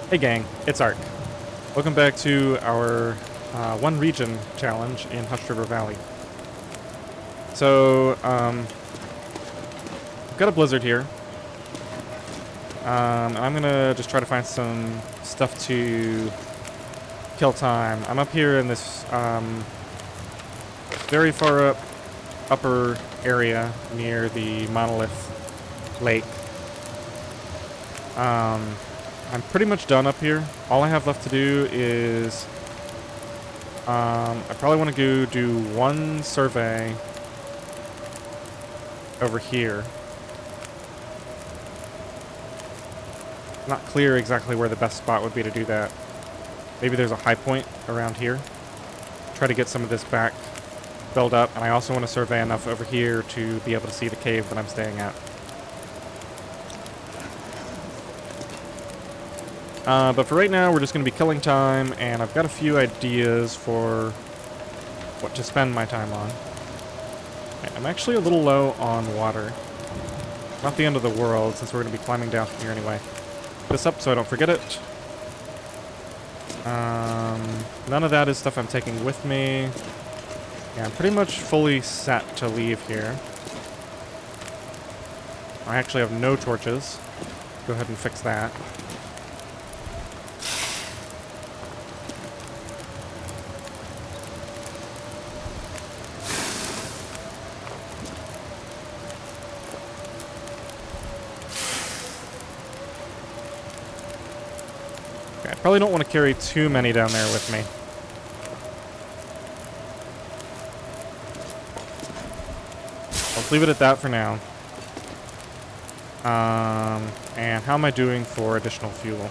Hey gang, it's Ark. Welcome back to our one region challenge in Hush River Valley. So, we've got a blizzard here. And I'm gonna just try to find some stuff to kill time. I'm up here in this very far up upper area near the Monolith Lake. I'm pretty much done up here. All I have left to do is I probably want to go do one survey over here. Not clear exactly where the best spot would be to do that. Maybe there's a high point around here. Try to get some of this back filled up, and I also want to survey enough over here to be able to see the cave that I'm staying at. But for right now, we're just going to be killing time, and I've got a few ideas for what to spend my time on. I'm actually a little low on water. Not the end of the world, since we're going to be climbing down from here anyway. Put this up so I don't forget it. None of that is stuff I'm taking with me. Yeah, I'm pretty much fully set to leave here. I actually have no torches. Go ahead and fix that. I probably don't want to carry too many down there with me. Let's leave it at that for now. And how am I doing for additional fuel?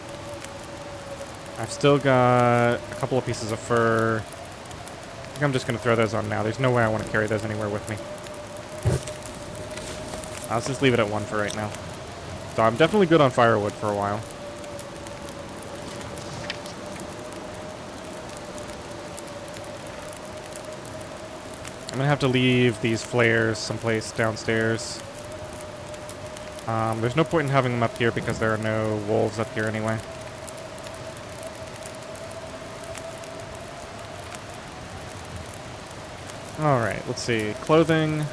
I've still got a couple of pieces of fur. I think I'm just going to throw those on now. There's no way I want to carry those anywhere with me. Let's just leave it at one for right now. So I'm definitely good on firewood for a while. I'm gonna have to leave these flares someplace downstairs. There's no point in having them up here because there are no wolves up here anyway. Alright, let's see. Clothing.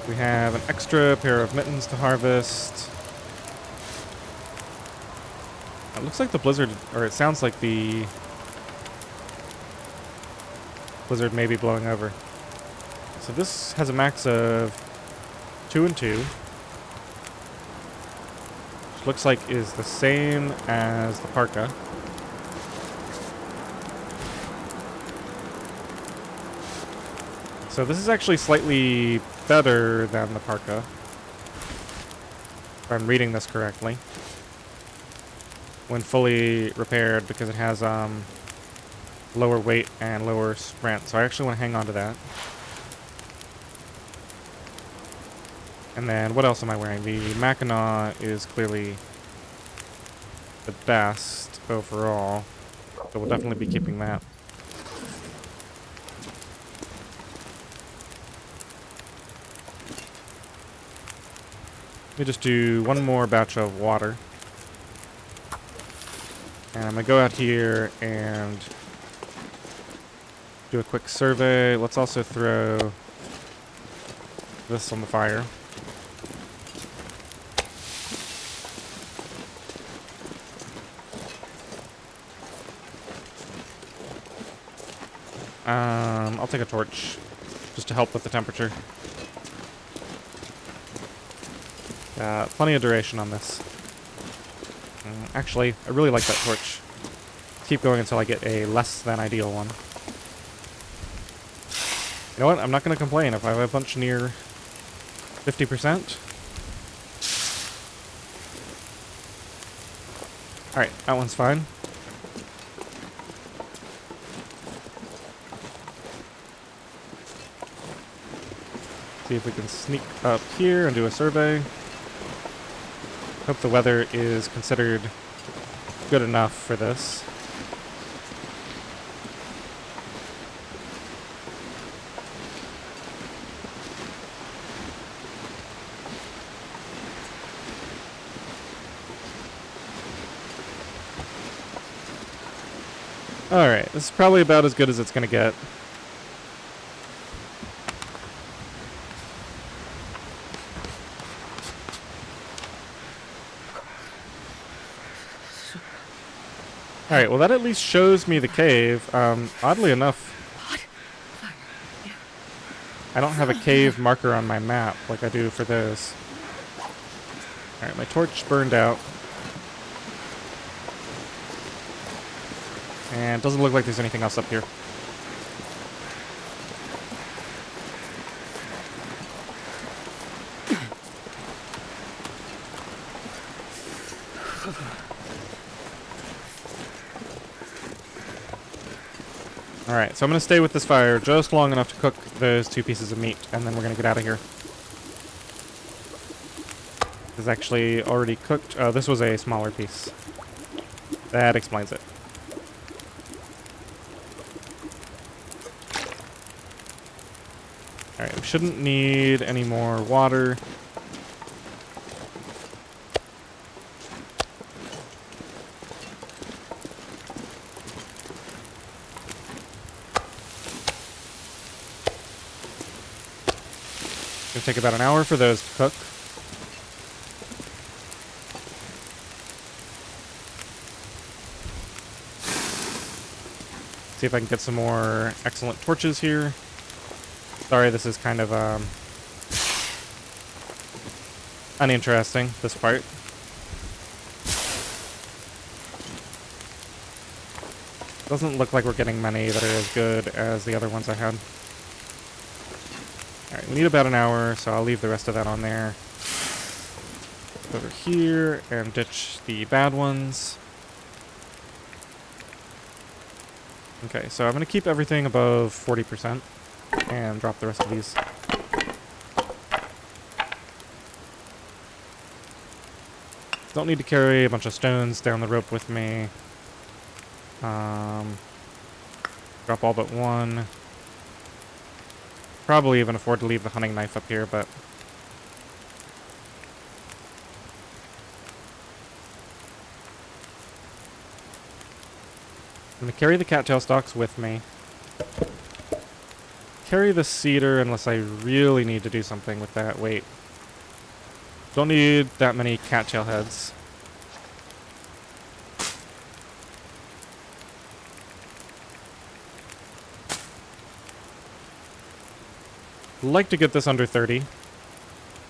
We have an extra pair of mittens to harvest. It looks like the blizzard, or it sounds like the blizzard may be blowing over. So this has a max of 2 and 2. Which looks like is the same as the parka. So this is actually slightly better than the parka, if I'm reading this correctly, when fully repaired, because it has lower weight and lower sprint. So I actually want to hang on to that. And then what else am I wearing? The Mackinac is clearly the best overall, so we'll definitely be keeping that. Let me just do one more batch of water. And I'm going to go out here and do a quick survey. Let's also throw this on the fire. I'll take a torch just to help with the temperature. Plenty of duration on this. Actually, I really like that torch. Keep going until I get a less than ideal one. You know what? I'm not going to complain if I have a bunch near 50%. Alright, that one's fine. See if we can sneak up here and do a survey. Hope the weather is considered good enough for this. Alright, this is probably about as good as it's gonna get. Alright, well that at least shows me the cave. Oddly enough, I don't have a cave marker on my map like I do for those. Alright, my torch burned out. And it doesn't look like there's anything else up here. Alright, so I'm going to stay with this fire just long enough to cook those 2 pieces of meat, and then we're going to get out of here. This is actually already cooked. Oh, this was a smaller piece. That explains it. Alright, we shouldn't need any more water. It's gonna take about an hour for those to cook. See if I can get some more excellent torches here. Sorry, this is kind of uninteresting, this part. Doesn't look like we're getting many that are as good as the other ones I had. Alright, we need about an hour, so I'll leave the rest of that on there. Over here and ditch the bad ones. Okay, so I'm going to keep everything above 40% and drop the rest of these. Don't need to carry a bunch of stones down the rope with me. Drop all but one. Probably even afford to leave the hunting knife up here, but... I'm going to carry the cattail stalks with me. Carry the cedar unless I really need to do something with that. Wait. Don't need that many cattail heads. I'd like to get this under 30.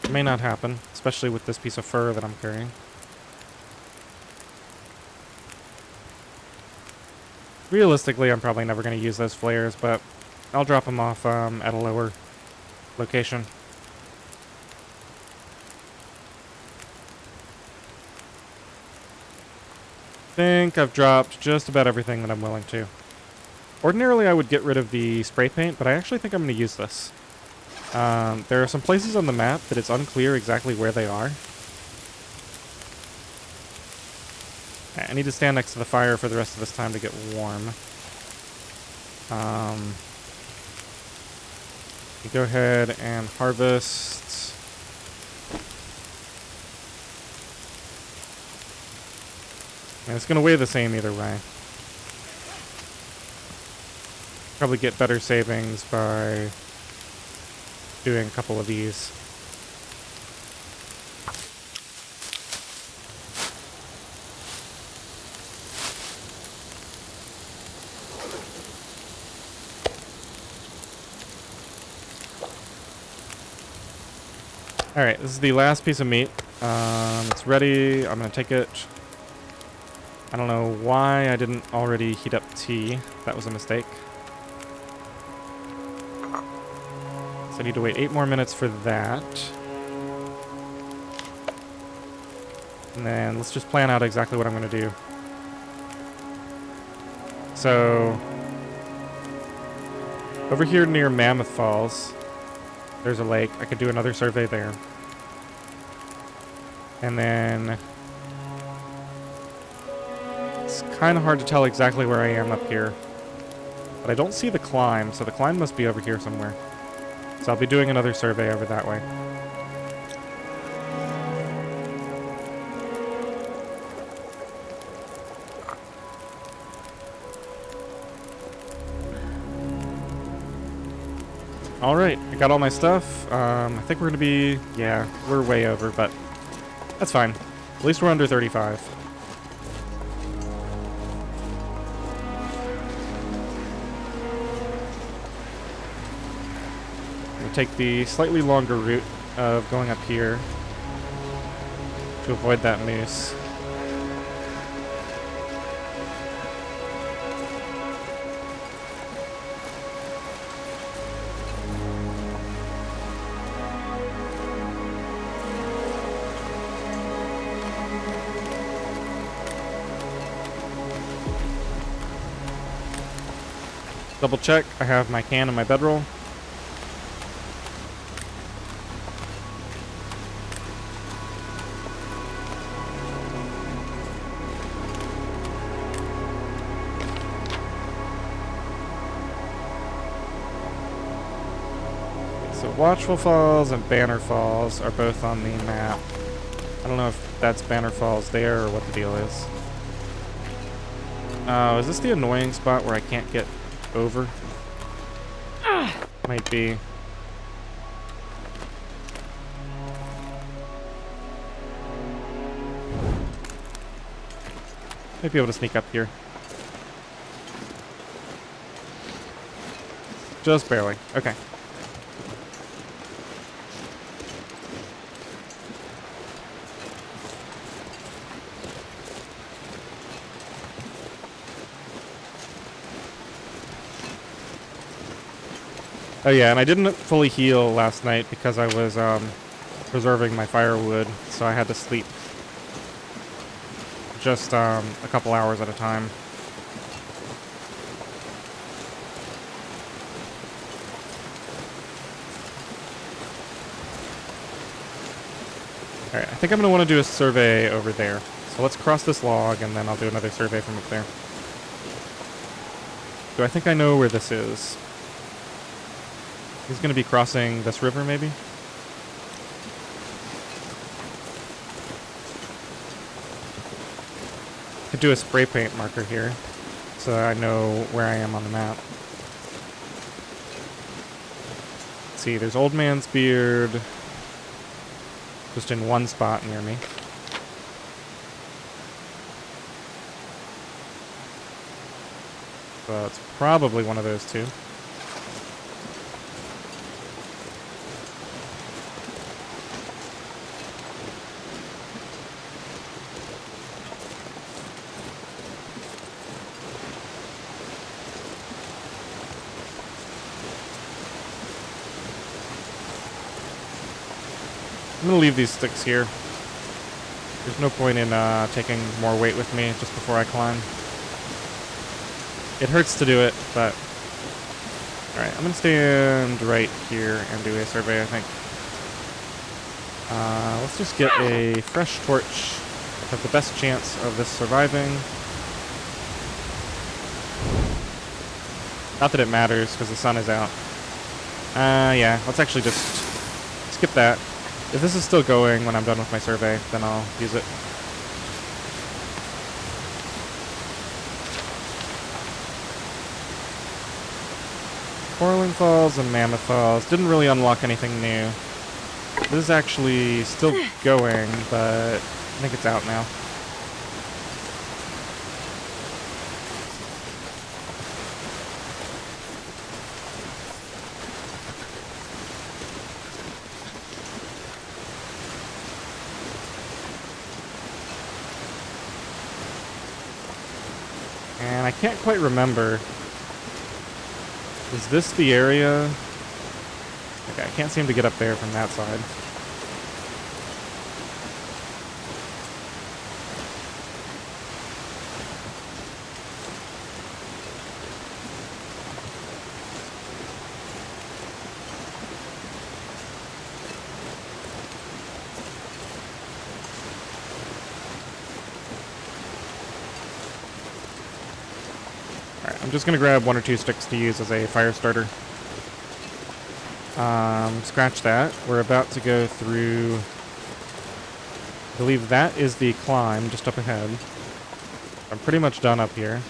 It may not happen, especially with this piece of fur that I'm carrying. Realistically, I'm probably never going to use those flares, but I'll drop them off at a lower location. I think I've dropped just about everything that I'm willing to. Ordinarily, I would get rid of the spray paint, but I actually think I'm going to use this. There are some places on the map that it's unclear exactly where they are. I need to stand next to the fire for the rest of this time to get warm. Go ahead and harvest. And it's going to weigh the same either way. Probably get better savings by doing a couple of these. Alright, this is the last piece of meat. It's ready. I'm going to take it. I don't know why I didn't already heat up tea. That was a mistake. So I need to wait 8 more minutes for that. And then let's just plan out exactly what I'm going to do. So, over here near Mammoth Falls, there's a lake. I could do another survey there. And then it's kind of hard to tell exactly where I am up here. But I don't see the climb, so the climb must be over here somewhere. So I'll be doing another survey over that way. Alright, I got all my stuff. I think we're gonna be... yeah, we're way over, but that's fine. At least we're under 35. We'll take the slightly longer route of going up here to avoid that moose. Double check, I have my can and my bedroll. So Watchful Falls and Banner Falls are both on the map. I don't know if that's Banner Falls there or what the deal is. Oh, is this the annoying spot where I can't get over? Might be. Might be able to sneak up here. Just barely. Okay. Oh yeah, and I didn't fully heal last night because I was preserving my firewood, so I had to sleep just a couple hours at a time. Alright, I think I'm going to want to do a survey over there. So let's cross this log, and then I'll do another survey from up there. Do I think I know where this is? He's going to be crossing this river, maybe? Could do a spray paint marker here, so that I know where I am on the map. Let's see, there's Old Man's Beard, just in one spot near me. So it's probably one of those two. I'm gonna leave these sticks here. There's no point in taking more weight with me just before I climb. It hurts to do it, but... Alright, I'm gonna stand right here and do a survey, I think. Let's just get a fresh torch. Have the best chance of this surviving. Not that it matters, because the sun is out. Yeah, let's actually just skip that. If this is still going when I'm done with my survey, then I'll use it. Quarreling Falls and Mammoth Falls. Didn't really unlock anything new. This is actually still going, but I think it's out now. And I can't quite remember. Is this the area? Okay, I can't seem to get up there from that side. Alright, I'm just gonna grab 1 or 2 sticks to use as a fire starter. Scratch that. We're about to go through... I believe that is the climb just up ahead. I'm pretty much done up here,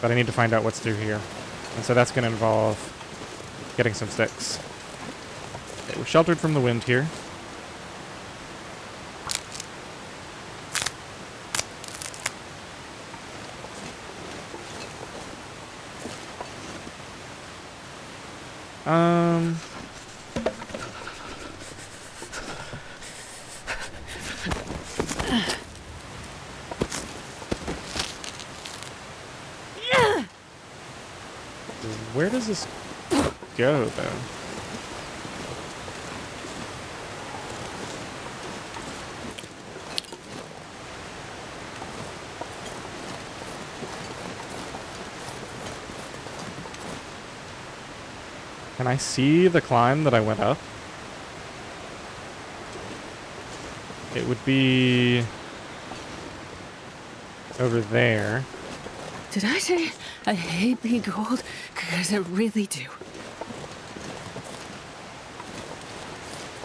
but I need to find out what's through here. And so that's gonna involve getting some sticks. Okay, we're sheltered from the wind here. Where does this go, though? Can I see the climb that I went up? It would be over there. Did I say I hate being cold? Because I really do.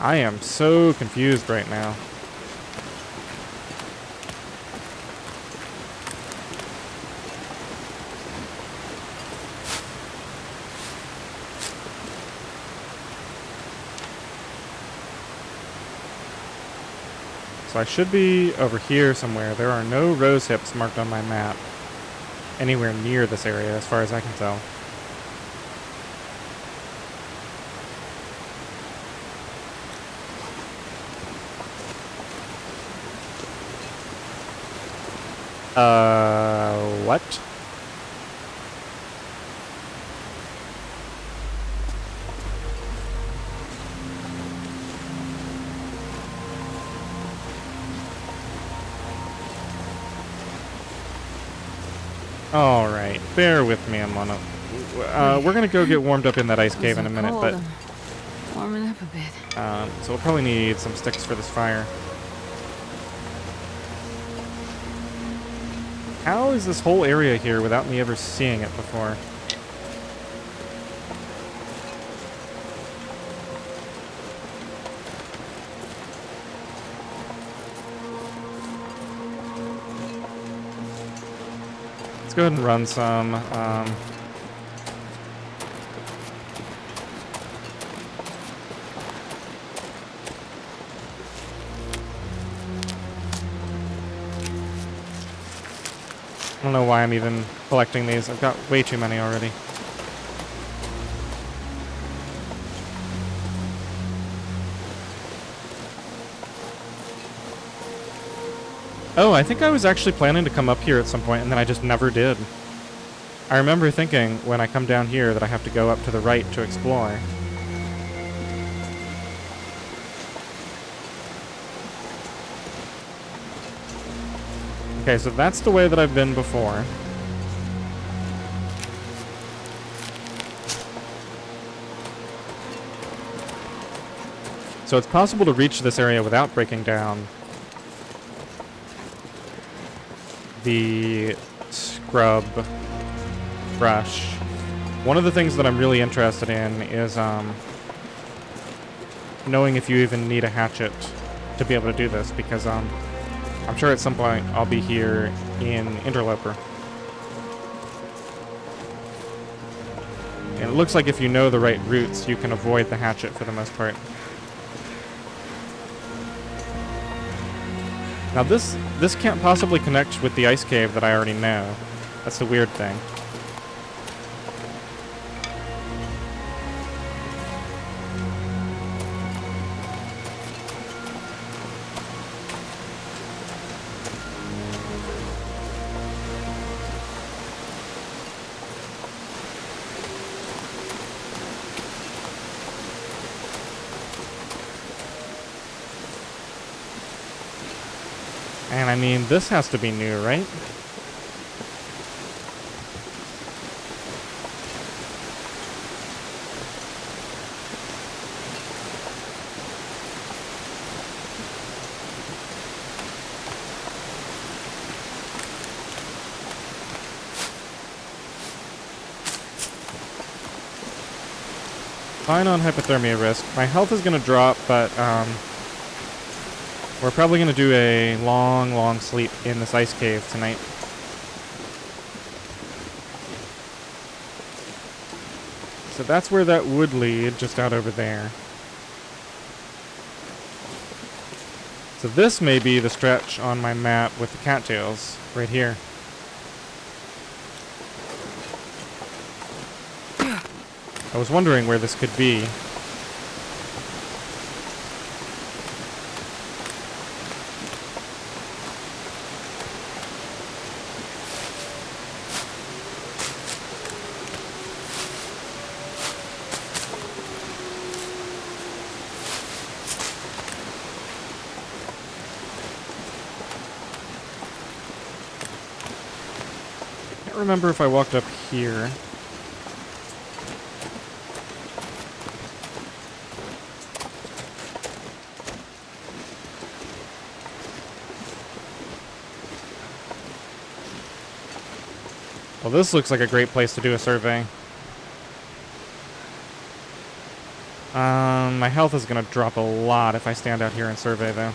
I am so confused right now. So I should be over here somewhere. There are no rose hips marked on my map anywhere near this area, as far as I can tell. What? All right, bear with me a moment. We're gonna go get warmed up in that ice cave in a minute, but warming up a bit. so we'll probably need some sticks for this fire. How is this whole area here without me ever seeing it before? Let's go ahead and run some. I don't know why I'm even collecting these. I've got way too many already. Oh, I think I was actually planning to come up here at some point, and then I just never did. I remember thinking when I come down here that I have to go up to the right to explore. Okay, so that's the way that I've been before. So it's possible to reach this area without breaking down the scrub brush. One of the things that I'm really interested in is knowing if you even need a hatchet to be able to do this, because I'm sure at some point I'll be here in Interloper. And it looks like if you know the right routes, you can avoid the hatchet for the most part. Now this can't possibly connect with the ice cave that I already know. That's the weird thing. And I mean, this has to be new, right? Fine on hypothermia risk. My health is going to drop, but we're probably going to do a long sleep in this ice cave tonight. So that's where that would lead, just out over there. So this may be the stretch on my map with the cattails, right here. I was wondering where this could be. I can't remember if I walked up here. Well, this looks like a great place to do a survey. My health is going to drop a lot if I stand out here and survey, though.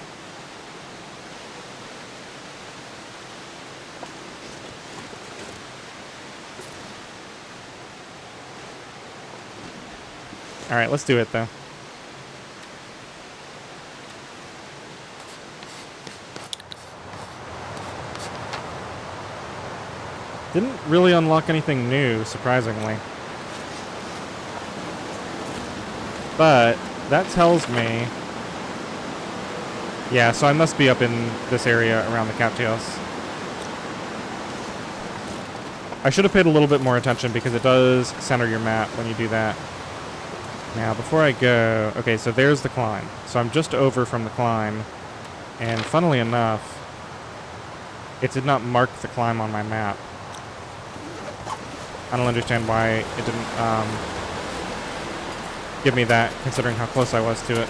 Alright, let's do it, though. Didn't really unlock anything new, surprisingly. But that tells me... Yeah, so I must be up in this area around the cattails. I should have paid a little bit more attention because it does center your map when you do that. Now, before I go... Okay, so there's the climb. So I'm just over from the climb. And funnily enough, it did not mark the climb on my map. I don't understand why it didn't give me that, considering how close I was to it.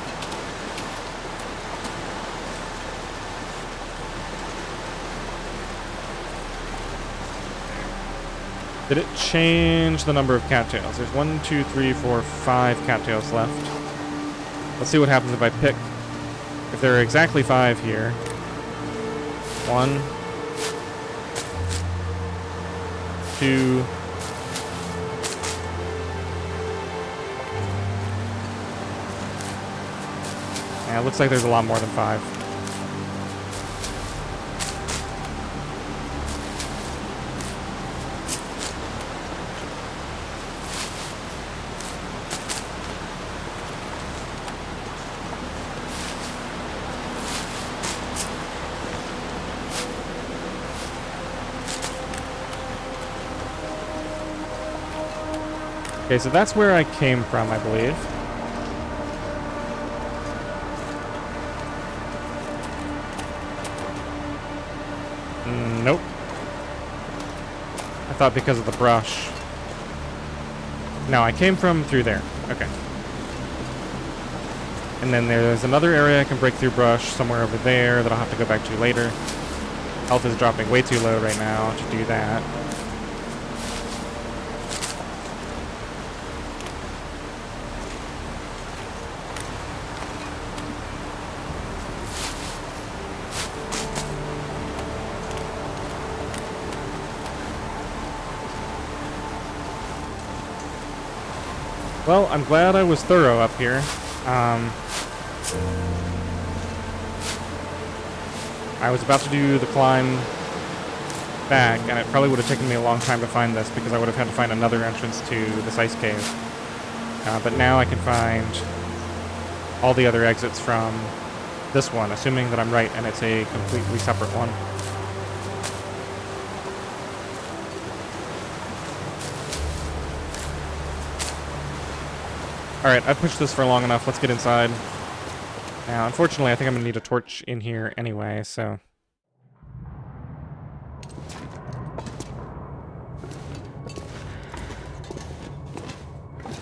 Did it change the number of cattails? There's 1, 2, 3, 4, 5 cattails left. Let's see what happens if I pick. If there are exactly 5 here. 1, 2, yeah, it looks like there's a lot more than 5. Okay, so that's where I came from, I believe. Nope. I thought because of the brush. No, I came from through there. Okay. And then there's another area I can break through brush somewhere over there that I'll have to go back to later. Health is dropping way too low right now to do that. Well, I'm glad I was thorough up here. I was about to do the climb back, and it probably would have taken me a long time to find this because I would have had to find another entrance to this ice cave. But now I can find all the other exits from this one, assuming that I'm right and it's a completely separate one. Alright, I've pushed this for long enough. Let's get inside. Now, unfortunately, I think I'm going to need a torch in here anyway, so...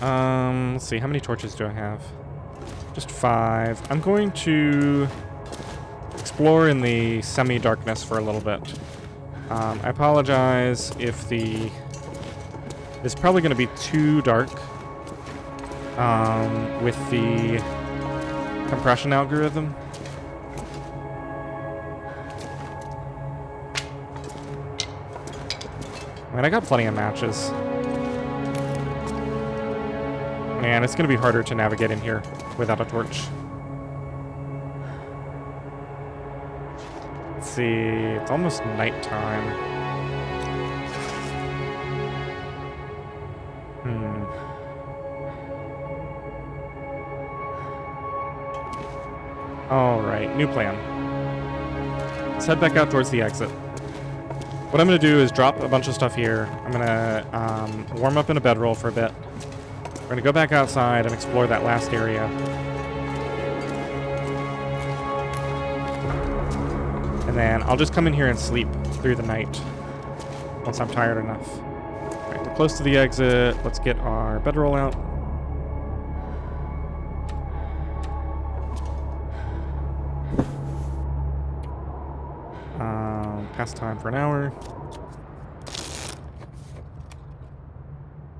let's see, how many torches do I have? Just 5. I'm going to explore in the semi-darkness for a little bit. I apologize if the... It's probably going to be too dark with the compression algorithm. I mean, I got plenty of matches. Man, it's going to be harder to navigate in here without a torch. Let's see, it's almost nighttime. Alright, new plan. Let's head back out towards the exit. What I'm going to do is drop a bunch of stuff here. I'm going to warm up in a bedroll for a bit. We're going to go back outside and explore that last area. And then I'll just come in here and sleep through the night once I'm tired enough. Alright, we're close to the exit. Let's get our bedroll out. Past time for an hour.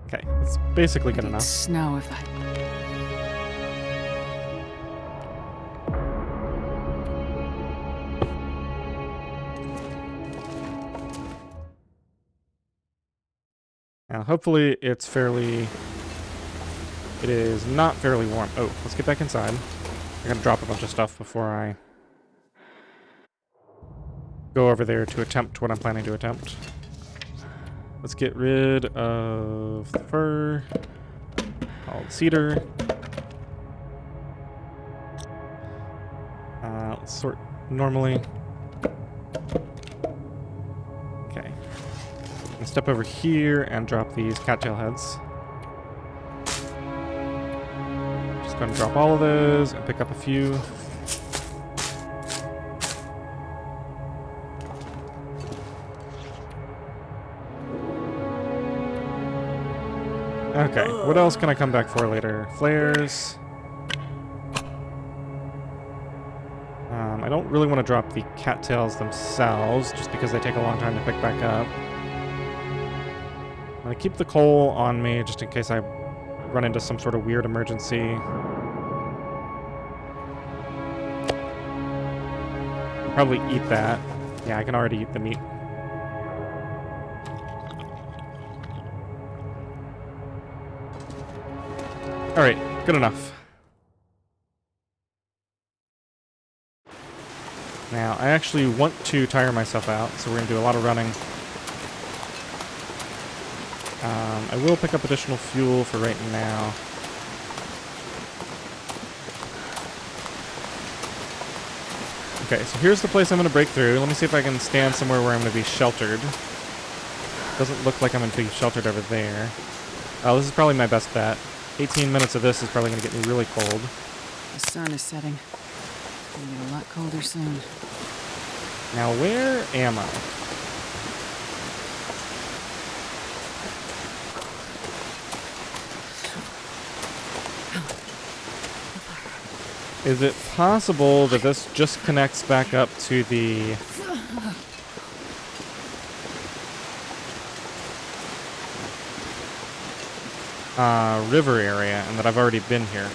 Okay, that's basically good enough. Snow if I... Now, hopefully it's fairly... It is not fairly warm. Oh, let's get back inside. I gotta drop a bunch of stuff before I go over there to attempt what I'm planning to attempt. Let's get rid of the fir, all the cedar. Let's sort normally. Okay. I'm gonna step over here and drop these cattail heads. Just gonna drop all of those and pick up a few. Okay, what else can I come back for later? Flares. I don't really want to drop the cattails themselves, just because they take a long time to pick back up. I'm going to keep the coal on me, just in case I run into some sort of weird emergency. I'll probably eat that. Yeah, I can already eat the meat. Alright, good enough. Now, I actually want to tire myself out, so we're going to do a lot of running. I will pick up additional fuel for right now. Okay, so here's the place I'm going to break through. Let me see if I can stand somewhere where I'm going to be sheltered. Doesn't look like I'm going to be sheltered over there. Oh, this is probably my best bet. 18 minutes of this is probably going to get me really cold. The sun is setting. It'll get a lot colder soon. Now, where am I? Is it possible that this just connects back up to the... river area, and that I've already been here?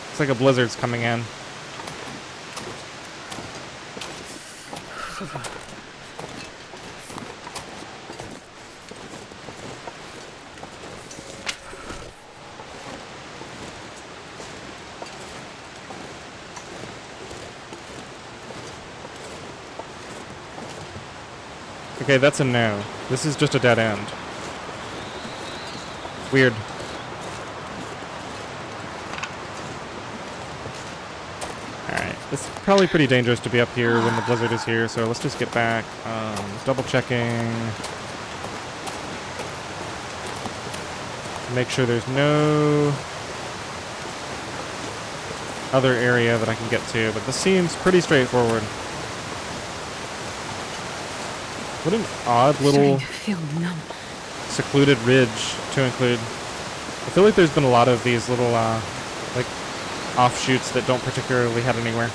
Looks like a blizzard's coming in. Okay, that's a no. This is just a dead end. Weird. Alright, it's probably pretty dangerous to be up here when the blizzard is here, so let's just get back. Double checking. Make sure there's no other area that I can get to, but this seems pretty straightforward. What an odd little secluded ridge to include. I feel like there's been a lot of these little, like, offshoots that don't particularly head anywhere.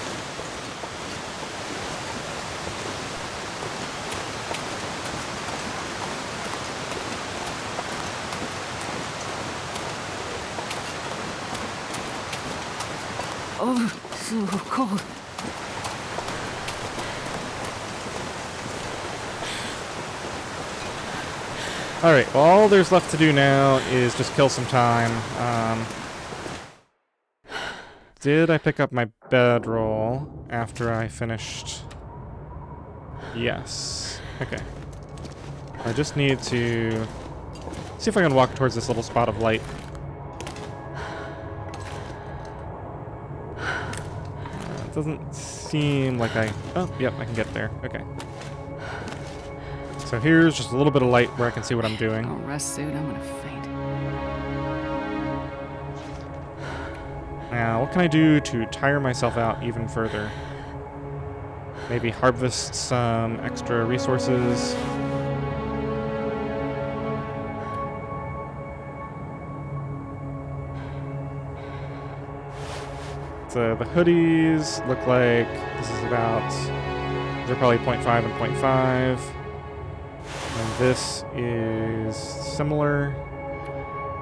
Oh, so cold. Alright, well, all there's left to do now is just kill some time. Did I pick up my bedroll after I finished? Yes. Okay. I just need to see if I can walk towards this little spot of light. It doesn't seem like I... Oh, yep, I can get there. Okay. So here's just a little bit of light where I can see what I'm doing. I'll rest soon. I'm gonna faint. Now, what can I do to tire myself out even further? Maybe harvest some extra resources. So the hoodies look like this is about... They're probably 0.5 and 0.5. And this is similar.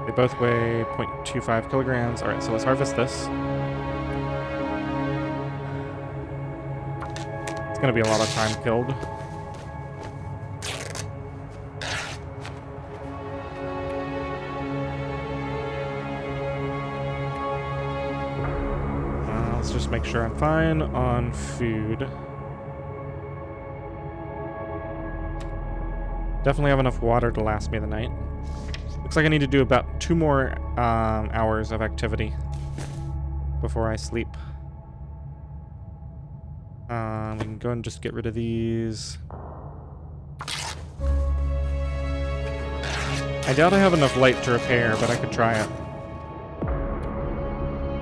They both weigh 0.25 kilograms. Alright, so let's harvest this. It's going to be a lot of time killed. Let's just make sure I'm fine on food. Definitely have enough water to last me the night. Looks like I need to do about 2 more hours of activity before I sleep. We can go and just get rid of these. I doubt I have enough light to repair, but I could try it.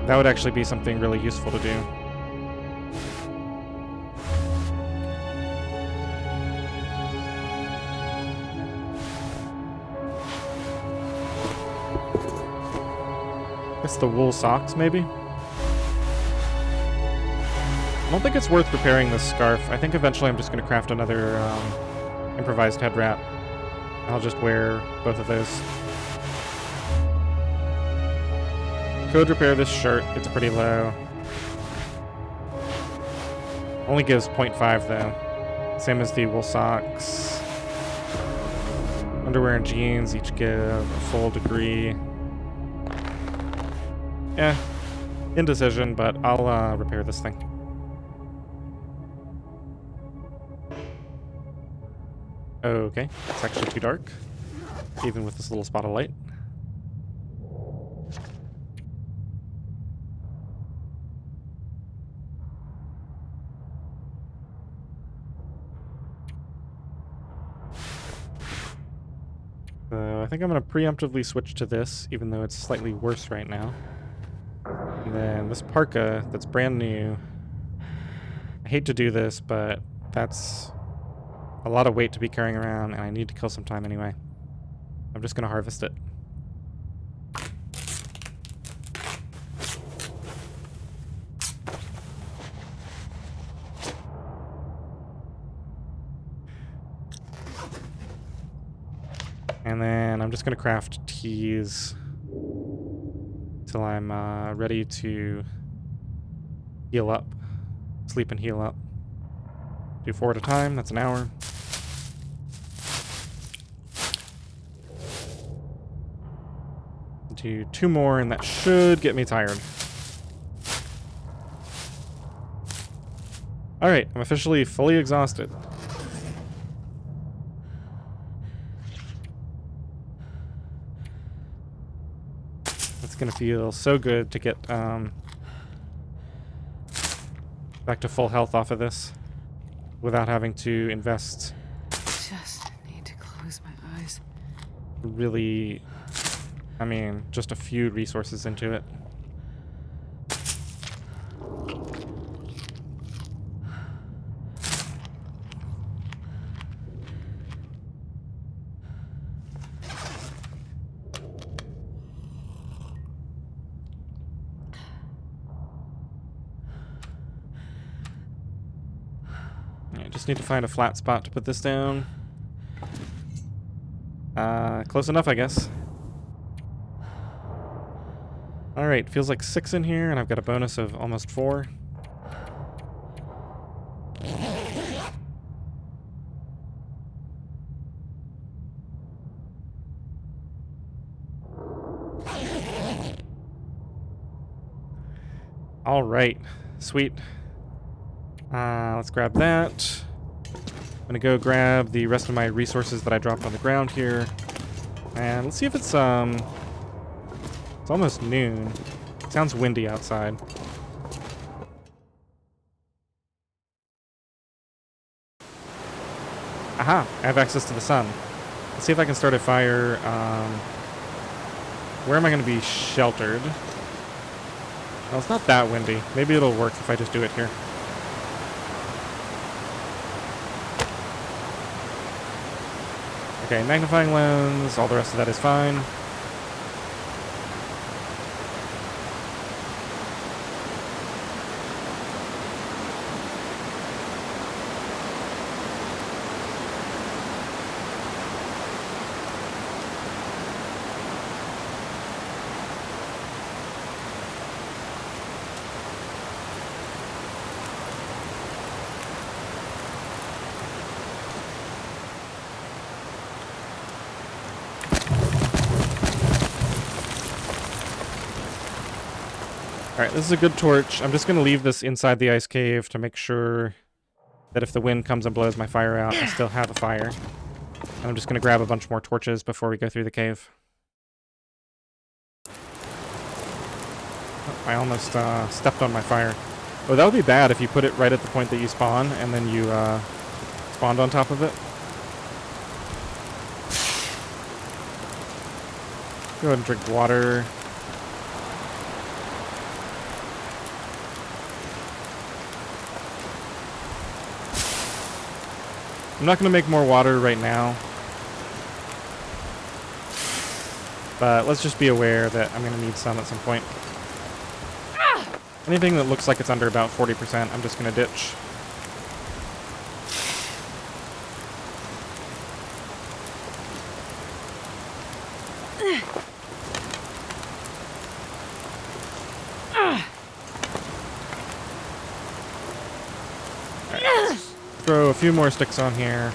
That would actually be something really useful to do. Guess the wool socks, maybe? I don't think it's worth repairing this scarf. I think eventually I'm just going to craft another improvised head wrap. I'll just wear both of those. Could repair this shirt. It's pretty low. Only gives 0.5 though. Same as the wool socks. Underwear and jeans each give a full degree. Yeah, indecision, but I'll repair this thing. Okay, it's actually too dark, even with this little spot of light. So I think I'm going to preemptively switch to this, even though it's slightly worse right now. And then this parka that's brand new. I hate to do this, but that's a lot of weight to be carrying around, and I need to kill some time anyway. I'm just going to harvest it. And then I'm just going to craft teas till I'm ready to heal up. Sleep and heal up. Do 4 at a time, that's an hour. Do 2 more, and that should get me tired. Alright, I'm officially fully exhausted. It's gonna feel so good to get back to full health off of this without having to invest Just need to close my eyes. really, I mean, just a few resources into it. I just need to find a flat spot to put this down. Close enough, I guess. Alright, feels like 6 in here, and I've got a bonus of almost 4. All right, sweet. Let's grab that. I'm gonna go grab the rest of my resources that I dropped on the ground here. And let's see if it's almost noon. It sounds windy outside. Aha! I have access to the sun. Let's see if I can start a fire. Where am I going to be sheltered? Well, it's not that windy. Maybe it'll work if I just do it here. Okay, magnifying lens. All the rest of that is fine. Alright, this is a good torch. I'm just going to leave this inside the ice cave to make sure that if the wind comes and blows my fire out, I still have a fire. And I'm just going to grab a bunch more torches before we go through the cave. Oh, I almost stepped on my fire. Oh, that would be bad if you put it right at the point that you spawn, and then you spawned on top of it. Go ahead and drink water. I'm not going to make more water right now. But let's just be aware that I'm going to need some at some point. Anything that looks like it's under about 40%, I'm just going to ditch. Alright, throw a few more sticks on here.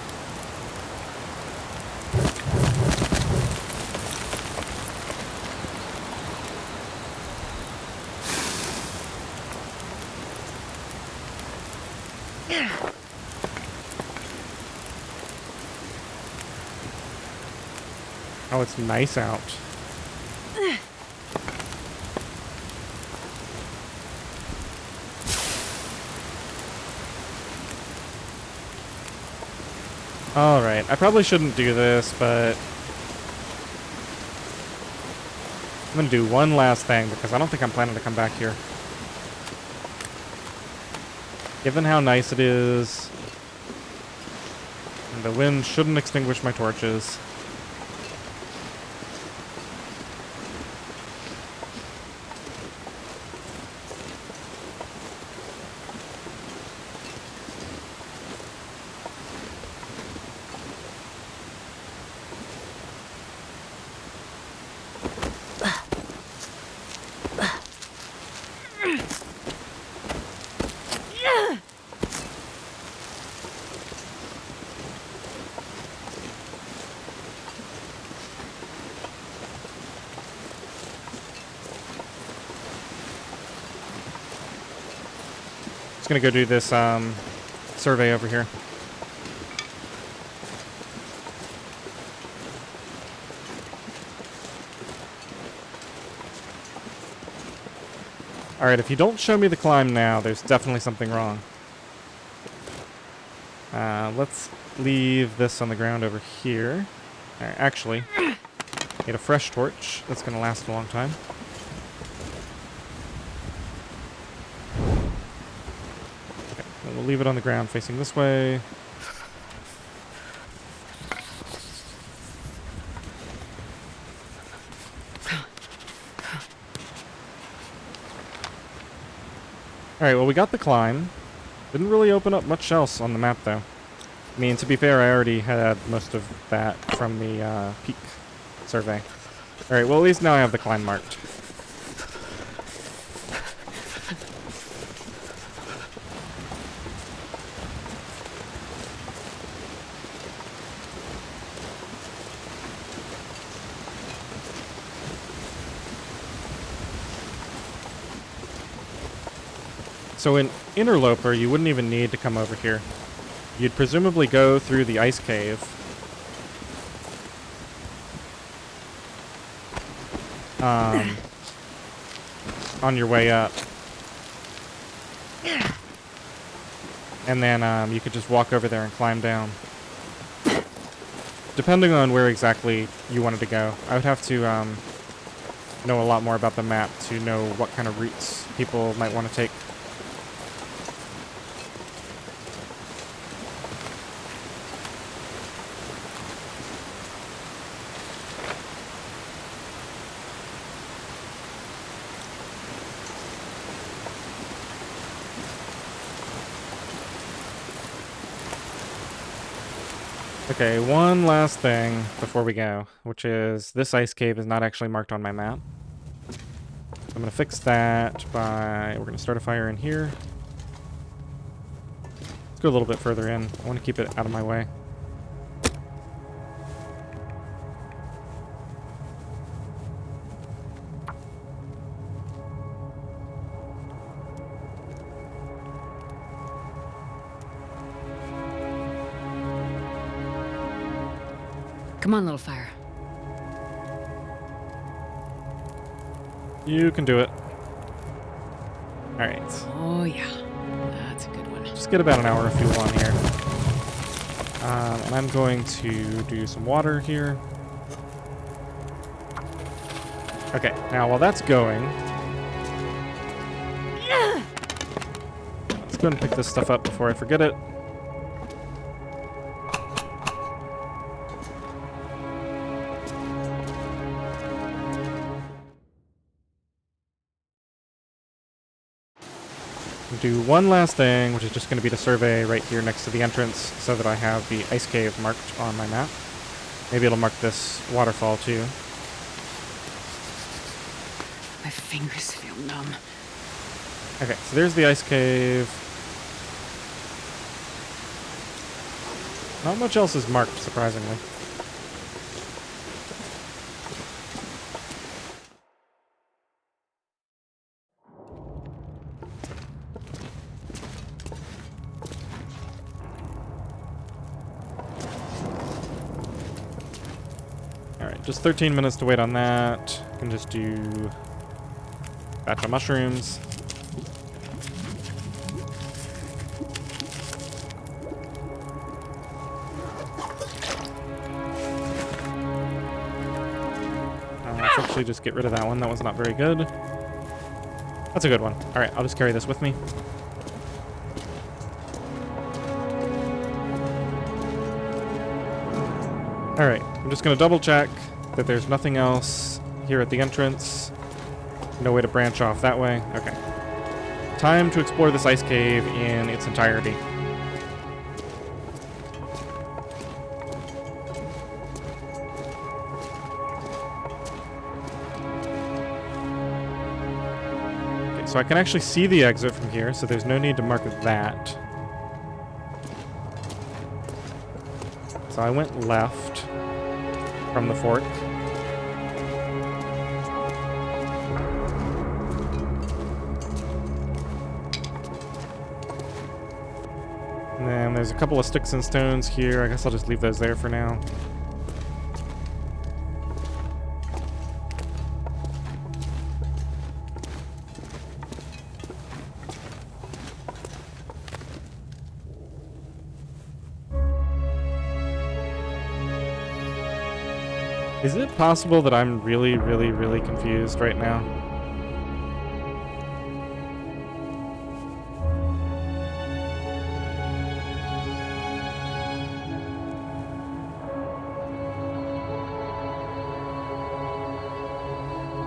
Oh, it's nice out. Alright, I probably shouldn't do this, but I'm gonna do one last thing because I don't think I'm planning to come back here. Given how nice it is, and the wind shouldn't extinguish my torches. Just gonna go do this survey over here. Alright, if you don't show me the climb now, there's definitely something wrong. Let's leave this on the ground over here. Alright, actually, get a fresh torch. That's gonna last a long time. Okay, then we'll leave it on the ground facing this way. Alright, well we got the climb. Didn't really open up much else on the map though. I mean, to be fair, I already had most of that from the peak survey. Alright, well at least now I have the climb marked. So in Interloper, you wouldn't even need to come over here. You'd presumably go through the ice cave. On your way up. And then you could just walk over there and climb down. Depending on where exactly you wanted to go. I would have to know a lot more about the map to know what kind of routes people might want to take. Okay, one last thing before we go, which is this ice cave is not actually marked on my map. I'm going to fix that by... We're going to start a fire in here. Let's go a little bit further in. I want to keep it out of my way. Come on, little fire. You can do it. Alright. Oh, yeah. That's a good one. Just get about an hour of fuel on here. And I'm going to do some water here. Okay, now while that's going... Let's go and pick this stuff up before I forget it. Do one last thing, which is just going to be to survey right here next to the entrance so that I have the ice cave marked on my map. Maybe it'll mark this waterfall too. My fingers feel numb. Okay, so there's the ice cave. Not much else is marked, surprisingly. Alright, just 13 minutes to wait on that. Can just do batch of mushrooms. Let's actually just get rid of that one. That was not very good. That's a good one. Alright, I'll just carry this with me. Alright, I'm just going to double check that there's nothing else here at the entrance. No way to branch off that way. Okay. Time to explore this ice cave in its entirety. Okay, so I can actually see the exit from here, so there's no need to mark that. So I went left from the fork. And then there's a couple of sticks and stones here. I guess I'll just leave those there for now. Is it possible that I'm really, really, really confused right now?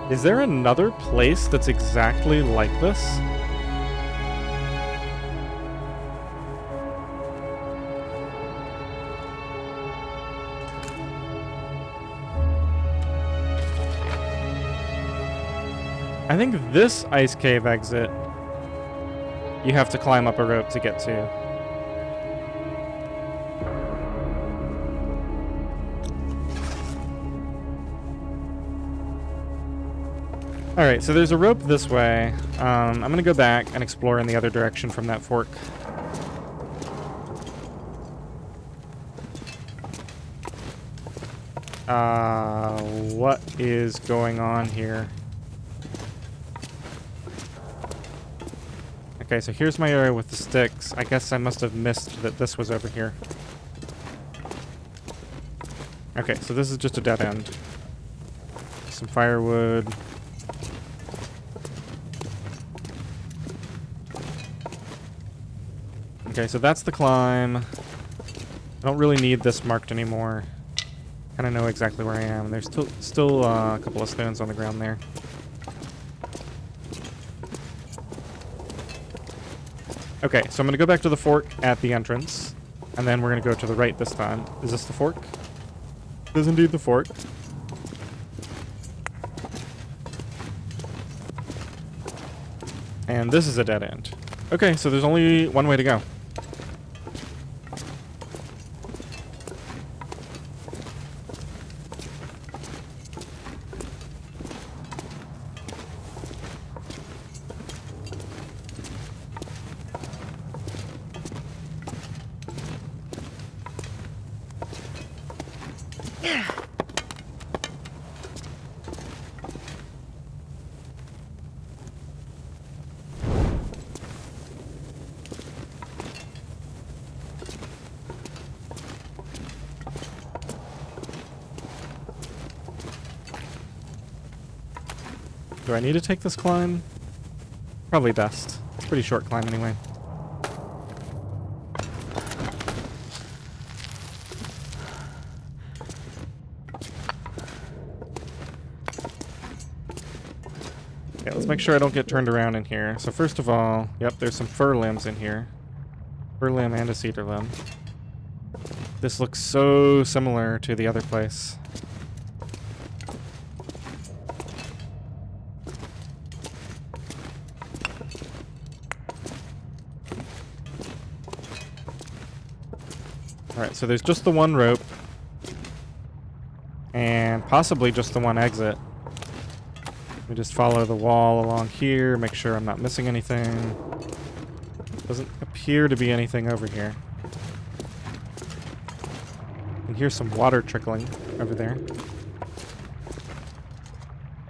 Is there another place that's exactly like this? I think this ice cave exit, you have to climb up a rope to get to. Alright, so there's a rope this way. I'm gonna go back and explore in the other direction from that fork. What is going on here? Okay, so here's my area with the sticks. I guess I must have missed that this was over here. Okay, so this is just a dead end. Some firewood. Okay, so that's the climb. I don't really need this marked anymore. Kind of know exactly where I am. There's still a couple of stones on the ground there. Okay, so I'm going to go back to the fork at the entrance. And then we're going to go to the right this time. Is this the fork? It is indeed the fork. And this is a dead end. Okay, so there's only one way to go. Do I need to take this climb? Probably best. It's a pretty short climb anyway. Okay, let's make sure I don't get turned around in here. So first of all, yep, there's some fir limbs in here. Fir limb and a cedar limb. This looks so similar to the other place. Alright, so there's just the one rope. And possibly just the one exit. Let me just follow the wall along here, make sure I'm not missing anything. Doesn't appear to be anything over here. I can hear some water trickling over there.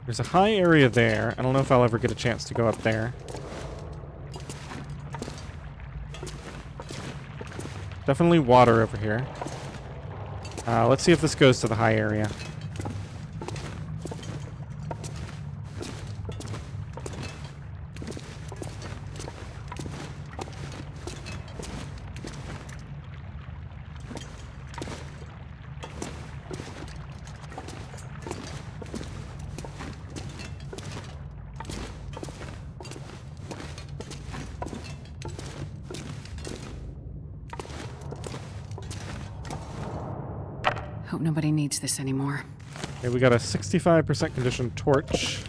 There's a high area there. I don't know if I'll ever get a chance to go up there. Definitely water over here. Let's see if this goes to the high area. Hope nobody needs this anymore. Okay, we got a 65% condition torch.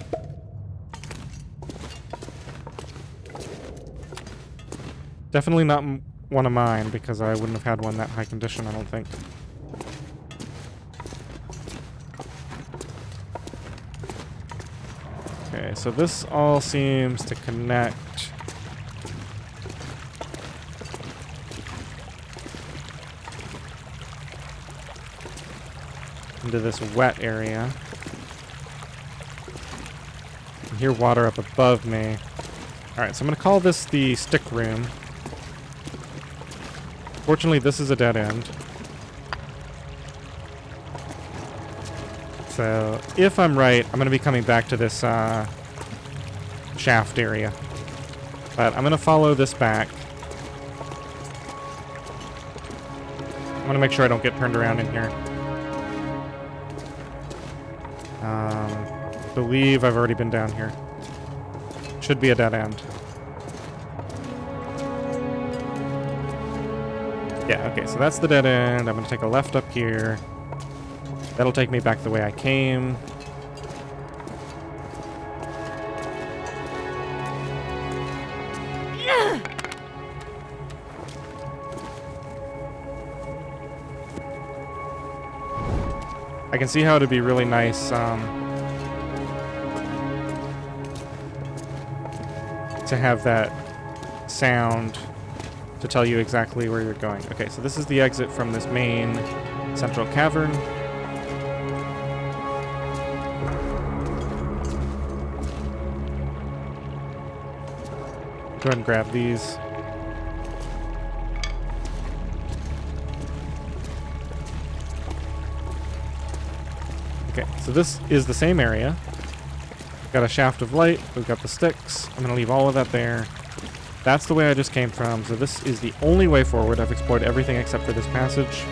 Definitely not one of mine, because I wouldn't have had one that high condition, I don't think. Okay, so this all seems to connect. Into this wet area. I can hear water up above me. Alright, so I'm going to call this the stick room. Fortunately, this is a dead end. So, if I'm right, I'm going to be coming back to this shaft area. But I'm going to follow this back. I'm going to make sure I don't get turned around in here. I believe I've already been down here. Should be a dead end. Yeah, okay, so that's the dead end. I'm going to take a left up here. That'll take me back the way I came. I can see how it'd be really nice to have that sound to tell you exactly where you're going. Okay, so this is the exit from this main central cavern. Go ahead and grab these. Okay, so this is the same area. Got a shaft of light, we've got the sticks. I'm gonna leave all of that there. That's the way I just came from, so this is the only way forward. I've explored everything except for this passage.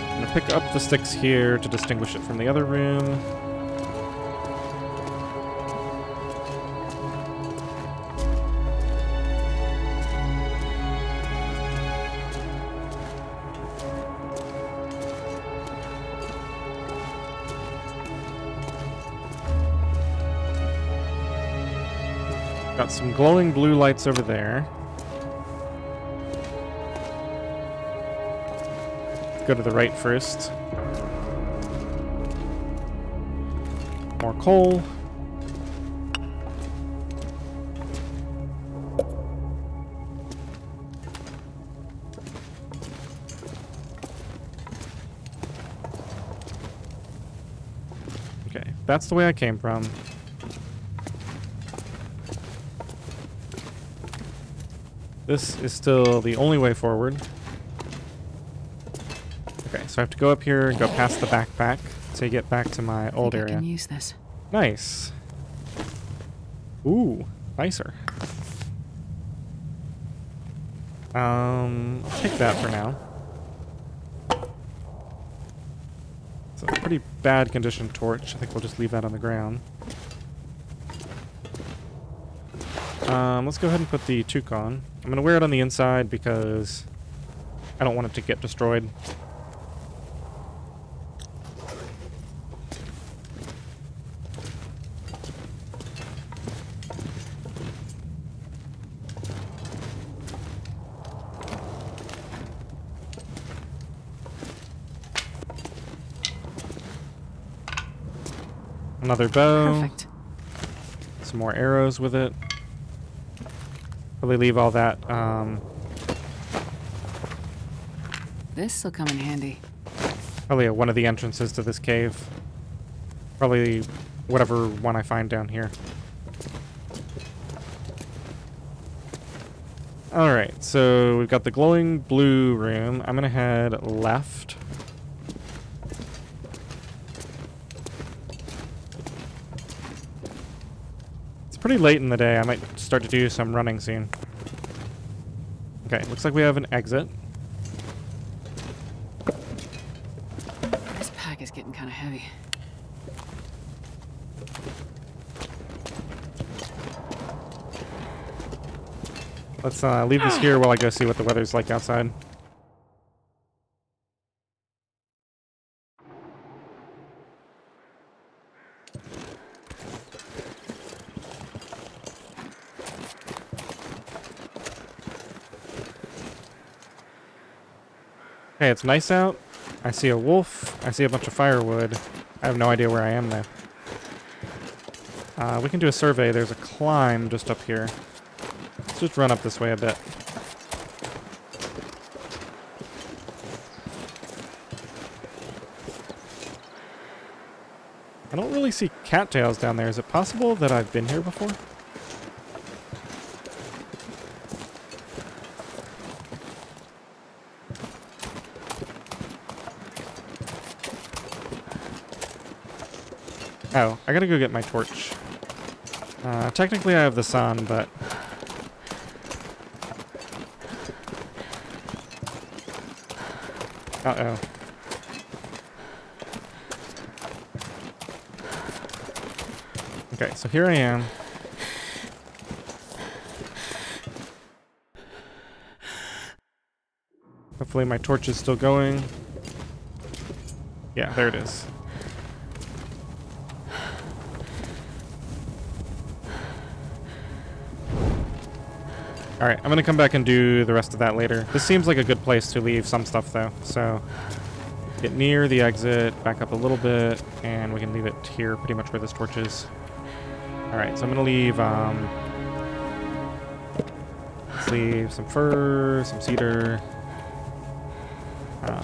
I'm gonna pick up the sticks here to distinguish it from the other room. Got some glowing blue lights over there. Let's go to the right first. More coal. Okay, that's the way I came from. This is still the only way forward. Okay, so I have to go up here and go past the backpack to get back to my old area. I can use this. Nice. Ooh, nicer. I'll take that for now. It's a pretty bad condition torch. I think we'll just leave that on the ground. Let's go ahead and put the toque on. I'm going to wear it on the inside because I don't want it to get destroyed. Another bow. Perfect. Some more arrows with it. Probably leave all that. This'll come in handy. Probably at one of the entrances to this cave. Probably whatever one I find down here. Alright, so we've got the glowing blue room. I'm gonna head left. It's pretty late in the day. I might start to do some running soon. Okay, looks like we have an exit. This pack is getting kind of heavy. Let's leave this here while I go see what the weather's like outside. Okay, it's nice out. I see a wolf. I see a bunch of firewood. I have no idea where I am though. We can do a survey. There's a climb just up here. Let's just run up this way a bit. I don't really see cattails down there. Is it possible that I've been here before? Oh, I gotta go get my torch. Technically I have the sun, but... Uh-oh. Okay, so here I am. Hopefully my torch is still going. Yeah, there it is. Alright, I'm gonna come back and do the rest of that later. This seems like a good place to leave some stuff, though. So, get near the exit, back up a little bit, and we can leave it here, pretty much where this torch is. Alright, so I'm gonna leave, let's leave some fur, some cedar.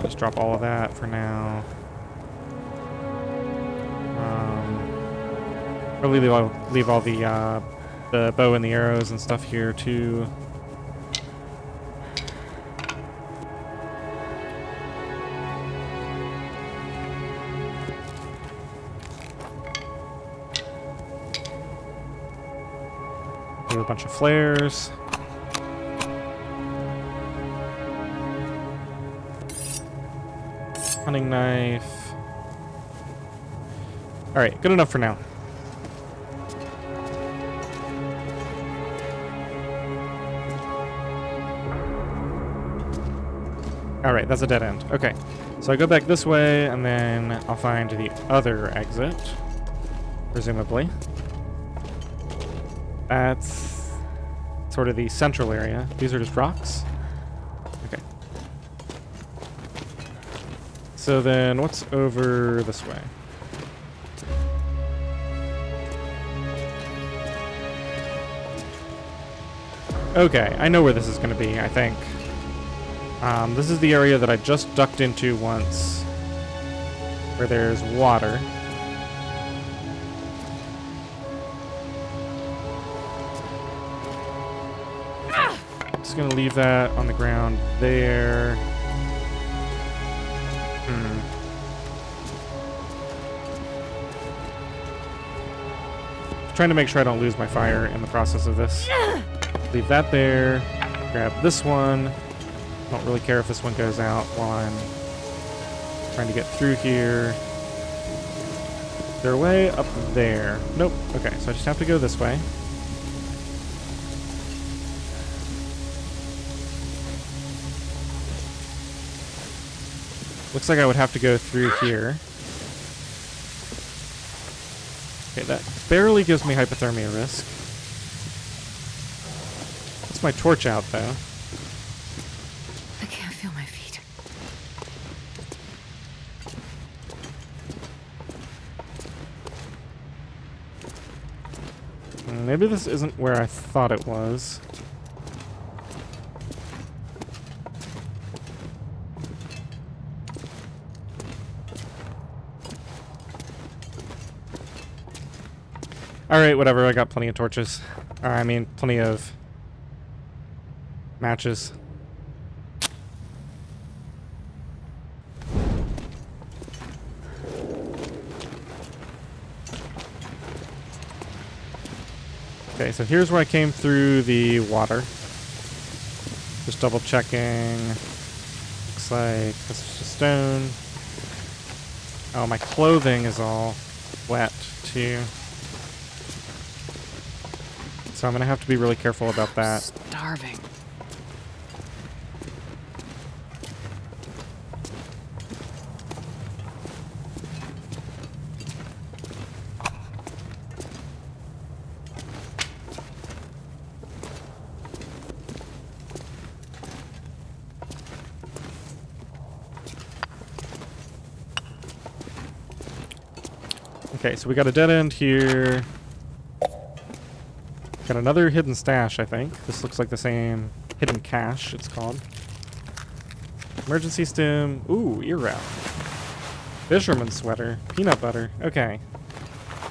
Just drop all of that for now. Probably leave all the bow and the arrows and stuff here, too. Leave a bunch of flares. Hunting knife. Alright, good enough for now. Alright, that's a dead end. Okay. So I go back this way, and then I'll find the other exit. Presumably. That's sort of the central area. These are just rocks? Okay. So then, what's over this way? Okay, I know where this is going to be, I think. This is the area that I just ducked into once, where there's water. Just gonna leave that on the ground there. Trying to make sure I don't lose my fire in the process of this. Leave that there. Grab this one. Don't really care if this one goes out while I'm trying to get through here. Is there a way up there? Nope. Okay, so I just have to go this way. Looks like I would have to go through here. Okay, that barely gives me hypothermia risk. That's my torch out, though. I can't feel my feet. Maybe this isn't where I thought it was. Alright, whatever, I got plenty of torches. I mean, plenty of matches. Okay, so here's where I came through the water. Just double checking. Looks like this is just stone. Oh, my clothing is all wet too. So I'm gonna have to be really careful about that. Starving. Okay, so we got a dead end here. Got another hidden stash, I think. This looks like the same hidden cache, it's called. Emergency stim. Ooh, ear wrap. Fisherman's sweater. Peanut butter. Okay.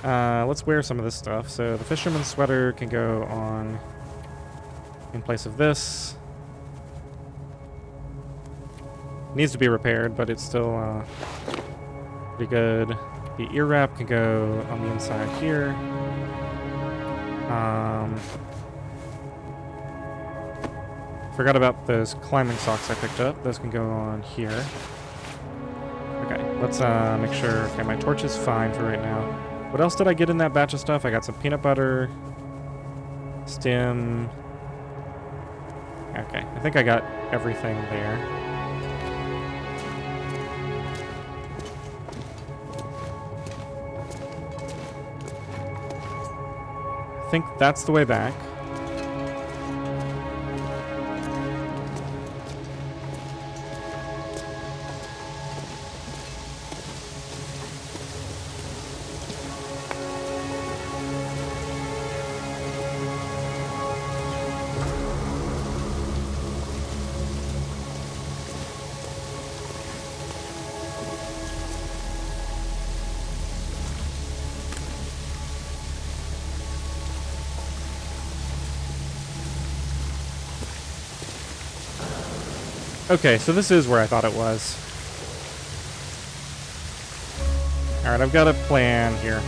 Let's wear some of this stuff. So the fisherman's sweater can go on in place of this. Needs to be repaired, but it's still pretty good. The ear wrap can go on the inside here. Forgot about those climbing socks I picked up. Those can go on here. Okay, let's make sure. Okay, my torch is fine for right now. What else did I get in that batch of stuff? I got some peanut butter, stem. Okay, I think I got everything there. I think that's the way back. Okay, so this is where I thought it was. Alright, I've got a plan here.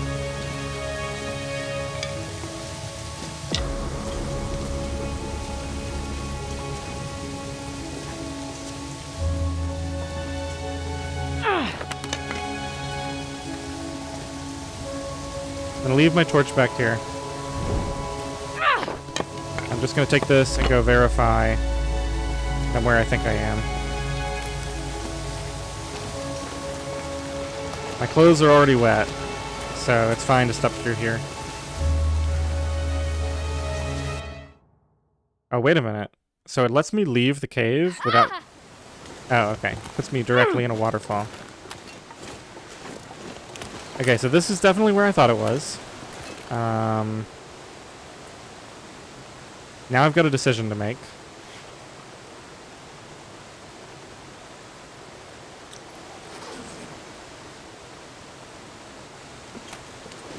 I'm gonna leave my torch back here. I'm just gonna take this and go verify I'm where I think I am. My clothes are already wet, so it's fine to step through here. Oh, wait a minute. So it lets me leave the cave without... Oh, okay. Puts me directly in a waterfall. Okay, so this is definitely where I thought it was. Now I've got a decision to make.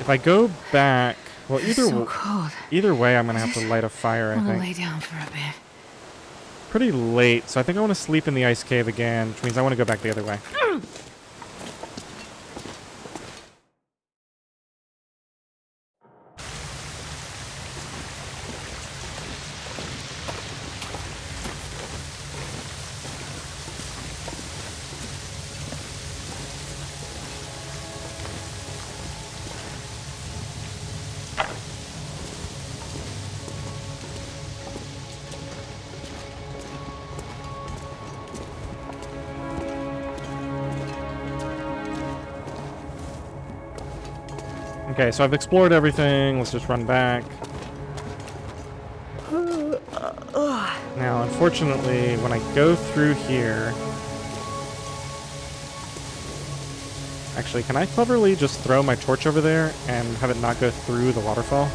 If I go back... Well, either way, I'm going to have to light a fire, I I'm gonna think. lay down for a bit. Pretty late, so I think I want to sleep in the ice cave again, which means I want to go back the other way. Okay, so I've explored everything. Let's just run back. Now, unfortunately, when I go through here... Actually, can I cleverly just throw my torch over there and have it not go through the waterfall?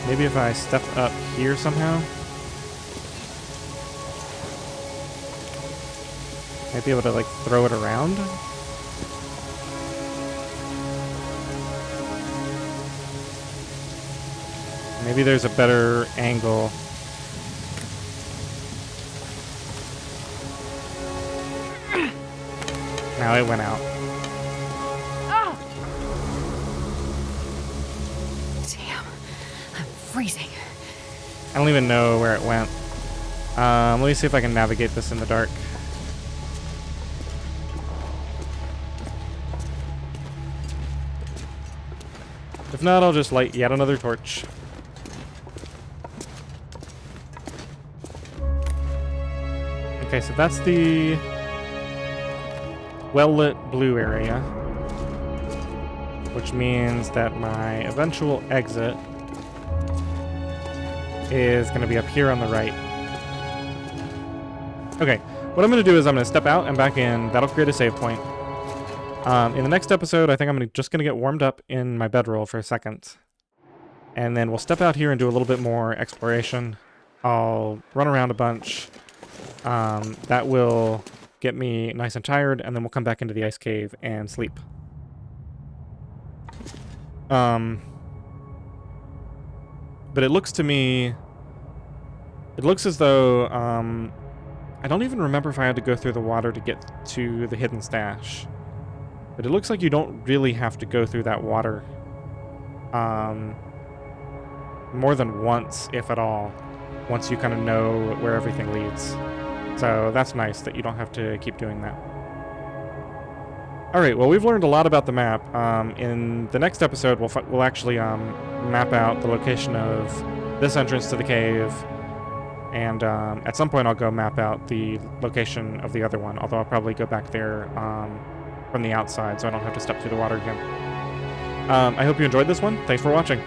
Maybe if I step up here somehow? Might be able to, like, throw it around? Maybe there's a better angle. Now it went out. Damn, I'm freezing. I don't even know where it went. Let me see if I can navigate this in the dark. If not, I'll just light yet another torch. Okay, so that's the well-lit blue area, which means that my eventual exit is going to be up here on the right. Okay, what I'm going to do is I'm going to step out and back in. That'll create a save point. In the next episode, I think I'm just going to get warmed up in my bedroll for a second. And then we'll step out here and do a little bit more exploration. I'll run around a bunch. That will get me nice and tired, and then we'll come back into the ice cave and sleep. But it looks to me... It looks as though, I don't even remember if I had to go through the water to get to the hidden stash. But it looks like you don't really have to go through that water. More than once, if at all. Once you kind of know where everything leads. So that's nice that you don't have to keep doing that. Alright, well, we've learned a lot about the map. In the next episode, we'll actually map out the location of this entrance to the cave. And at some point, I'll go map out the location of the other one. Although I'll probably go back there from the outside, so I don't have to step through the water again. I hope you enjoyed this one. Thanks for watching.